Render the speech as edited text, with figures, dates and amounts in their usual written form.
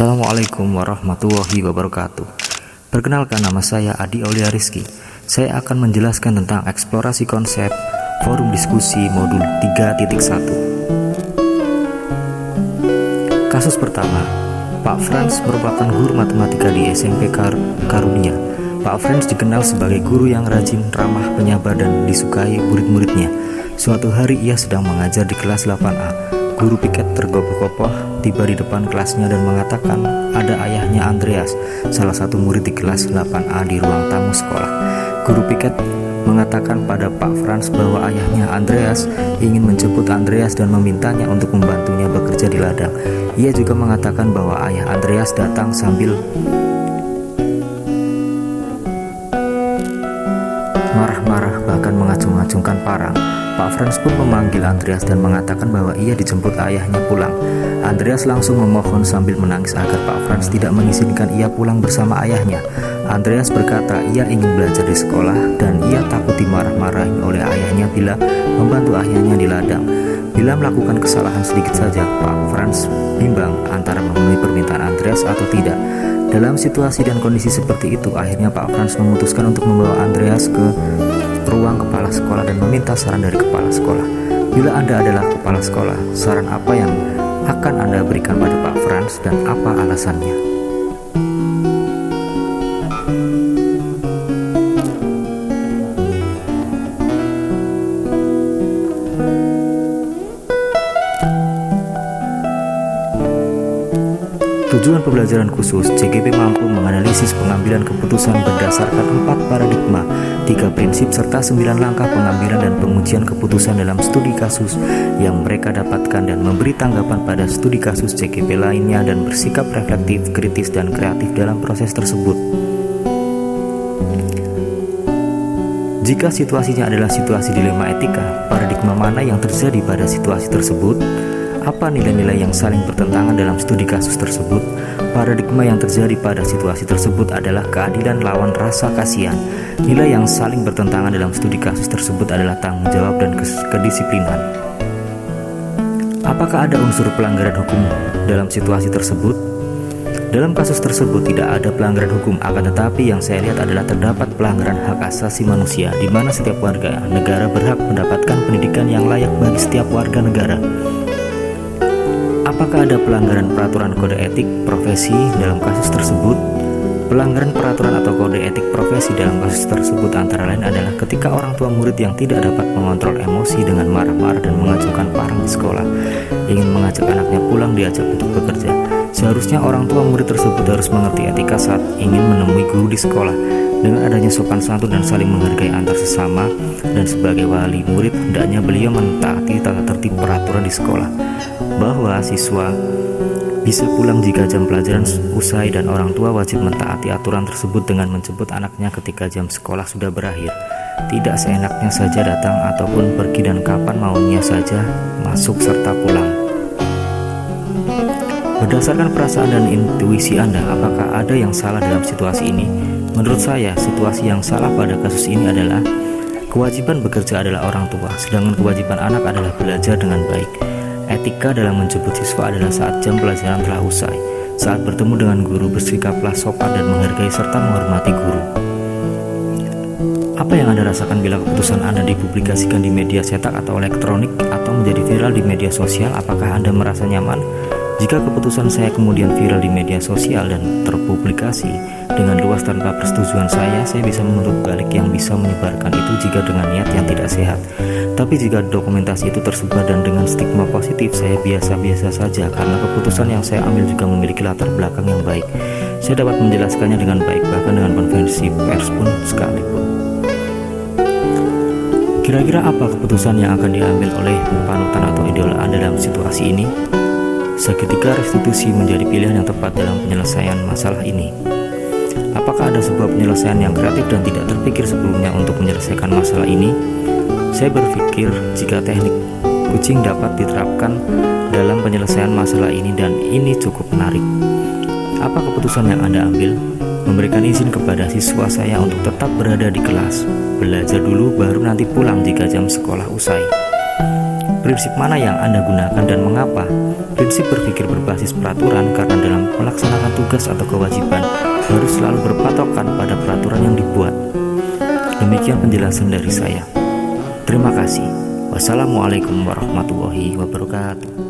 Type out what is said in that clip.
Assalamualaikum warahmatullahi wabarakatuh. Perkenalkan, nama saya Adi Aulia Rizky. Saya akan menjelaskan tentang eksplorasi konsep forum diskusi modul 3.1. Kasus pertama, Pak Frans merupakan guru matematika di SMP Karunia. Pak Frans dikenal sebagai guru yang rajin, ramah, penyabar, dan disukai murid-muridnya. Suatu hari ia sedang mengajar di kelas 8A. Guru piket tergopoh-gopoh tiba di depan kelasnya dan mengatakan ada ayahnya Andreas, salah satu murid di kelas 8A di ruang tamu sekolah. Guru piket mengatakan pada Pak Frans bahwa ayahnya Andreas ingin menjemput Andreas dan memintanya untuk membantunya bekerja di ladang. Ia juga mengatakan bahwa ayah Andreas datang sambil marah-marah, bahkan mengacung-acungkan parang. Pak Frans pun memanggil Andreas dan mengatakan bahwa ia dijemput ayahnya pulang. Andreas langsung memohon sambil menangis agar Pak Frans tidak mengizinkan ia pulang bersama ayahnya. Andreas berkata ia ingin belajar di sekolah dan ia takut dimarah-marahi oleh ayahnya bila membantu ayahnya di ladang. Bila melakukan kesalahan sedikit saja, Pak Frans bimbang antara memenuhi permintaan Andreas atau tidak. Dalam situasi dan kondisi seperti itu, akhirnya Pak Frans memutuskan untuk membawa Andreas ke ruang kepala sekolah dan meminta saran dari kepala sekolah. Bila Anda adalah kepala sekolah, saran apa yang akan Anda berikan pada Pak Frans dan apa alasannya? Tujuan pembelajaran khusus, CGP mampu menganalisis pengambilan keputusan berdasarkan 4 paradigma, 3 prinsip, serta 9 langkah pengambilan dan pengujian keputusan dalam studi kasus yang mereka dapatkan dan memberi tanggapan pada studi kasus CGP lainnya dan bersikap reflektif, kritis, dan kreatif dalam proses tersebut. Jika situasinya adalah situasi dilema etika, paradigma mana yang terjadi pada situasi tersebut? Apa nilai-nilai yang saling bertentangan dalam studi kasus tersebut? Paradigma yang terjadi pada situasi tersebut adalah keadilan lawan rasa kasihan. Nilai yang saling bertentangan dalam studi kasus tersebut adalah tanggung jawab dan kedisiplinan. Apakah ada unsur pelanggaran hukum dalam situasi tersebut? Dalam kasus tersebut tidak ada pelanggaran hukum, akan tetapi yang saya lihat adalah terdapat pelanggaran hak asasi manusia, di mana setiap warga negara berhak mendapatkan pendidikan yang layak bagi setiap warga negara. Apakah ada pelanggaran peraturan kode etik profesi dalam kasus tersebut? Pelanggaran peraturan atau kode etik profesi dalam kasus tersebut antara lain adalah ketika orang tua murid yang tidak dapat mengontrol emosi dengan marah-marah dan mengacungkan parang di sekolah, ingin mengajak anaknya pulang diajak untuk bekerja. Seharusnya orang tua murid tersebut harus mengerti etika saat ingin menemui guru di sekolah. Dengan adanya sopan santun dan saling menghargai antar sesama, dan sebagai wali murid hendaknya beliau mentaati tata tertib peraturan di sekolah, bahwa siswa bisa pulang jika jam pelajaran usai dan orang tua wajib mentaati aturan tersebut dengan menjemput anaknya ketika jam sekolah sudah berakhir. Tidak seenaknya saja datang ataupun pergi dan kapan maunya saja masuk serta pulang. Berdasarkan perasaan dan intuisi Anda, apakah ada yang salah dalam situasi ini? Menurut saya, situasi yang salah pada kasus ini adalah kewajiban bekerja adalah orang tua, sedangkan kewajiban anak adalah belajar dengan baik. Etika dalam menjemput siswa adalah saat jam pelajaran telah usai. Saat bertemu dengan guru, bersikaplah sopan dan menghargai serta menghormati guru. Apa yang Anda rasakan bila keputusan Anda dipublikasikan di media cetak atau elektronik atau menjadi viral di media sosial? Apakah Anda merasa nyaman? Jika keputusan saya kemudian viral di media sosial dan terpublikasi dengan luas tanpa persetujuan saya bisa menuntut balik yang bisa menyebarkan itu jika dengan niat yang tidak sehat. Tapi jika dokumentasi itu tersebar dan dengan stigma positif, saya biasa-biasa saja karena keputusan yang saya ambil juga memiliki latar belakang yang baik. Saya dapat menjelaskannya dengan baik, bahkan dengan konvensi pers pun sekalipun. Kira-kira apa keputusan yang akan diambil oleh panutan atau idola Anda dalam situasi ini? Seketika restitusi menjadi pilihan yang tepat dalam penyelesaian masalah ini. Apakah ada sebuah penyelesaian yang kreatif dan tidak terpikir sebelumnya untuk menyelesaikan masalah ini? Saya berpikir jika teknik kucing dapat diterapkan dalam penyelesaian masalah ini dan ini cukup menarik. Apa keputusan yang Anda ambil? Memberikan izin kepada siswa saya untuk tetap berada di kelas, belajar dulu baru nanti pulang jika jam sekolah usai. Prinsip mana yang Anda gunakan dan mengapa? Prinsip berpikir berbasis peraturan karena dalam melaksanakan tugas atau kewajiban harus selalu berpatokan pada peraturan yang dibuat. Demikian penjelasan dari saya. Terima kasih. Wassalamualaikum warahmatullahi wabarakatuh.